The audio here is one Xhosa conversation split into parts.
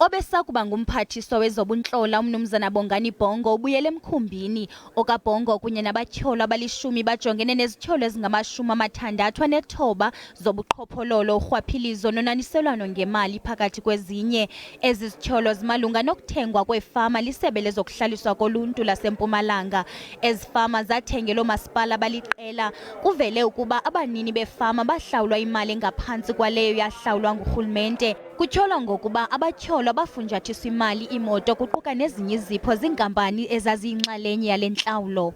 Obesakuba ngumphathiswa wezobuntlola Umnumzana Bongani Bongo ubuyele emkhumbini. OkaBongo kunye natyholwa abalishumi bajongene nezityholo ezingama-69 zobuqhophololo, urhwaphilizo nonaniselwano ngemali phakathi kwezinye. Ezi zityholo zimalunga nokuthengwa kweefama lisebe lezokuhlaliswa koluntu laseMpumalanga. Ezi fama zathengelwa oomasipala baliqela. Kuvele ukuba abanini beefama bahlawulwa imali engaphantsi kwaleyo yahlawulwa ngurhulumente. Kutyholwa ngokuba abatyholwa bafunjathiswa imali, imoto kuquka nezinye izipho ziinkampani ezaziyinxalenye yale ntlawulo.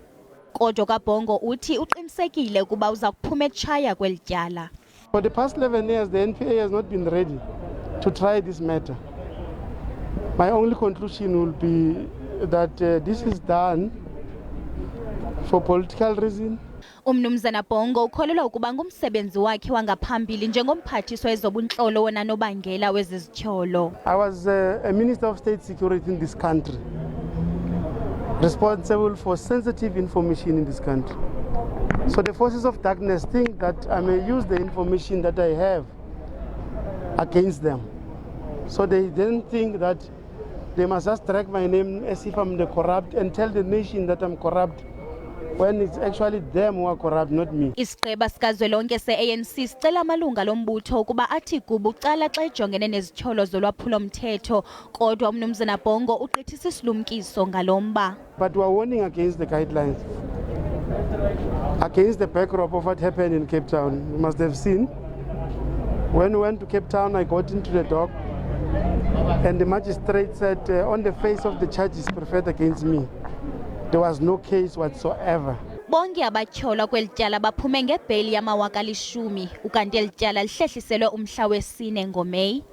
Kodwa OkaBongo uthi uqinisekile ukuba uzakuphum'etshaya kweli tyala. For the past 11 years, the NPA has not been ready to try this matter. My only conclusion will be that this is done for political reason. Umnumzana Bongo ukholelwa ukuba ngumsebenzi wakhe wangaphambili njengomphathiswa wezobuntlola wona nobangela wezi zityholo. I was a Minister of State Security in this country, responsible for sensitive information in this country. So the forces of darkness think that I may use the information that I have against them. So they then think that they must just drag my name as if I'm the corrupt and tell the nation that I'm corrupt, when it's actually them who are corrupt, not me. Isigqeba sikazwelonke se-ANC sicela amalunga lombutho ukuba athi kuba ucala xa ejongene nezityholo zolwaphulo-mthetho, kodwa Umnumzana Bongo ugqithisa isilumkiso ngalo mba. But we are warning against the guidelines, against the backdrop of what happened in Cape Town. You must have seen, when we went to Cape Town, I got into the dock and the magistrate said on the face of the charges preferred against me, there was no case whatsoever. Bonke abatyholwa kweli tyala baphume ngebheyili yama-abalishumi, ukanti eli tyala lihlehliselwe umhla wesi-4 ngoMeyi.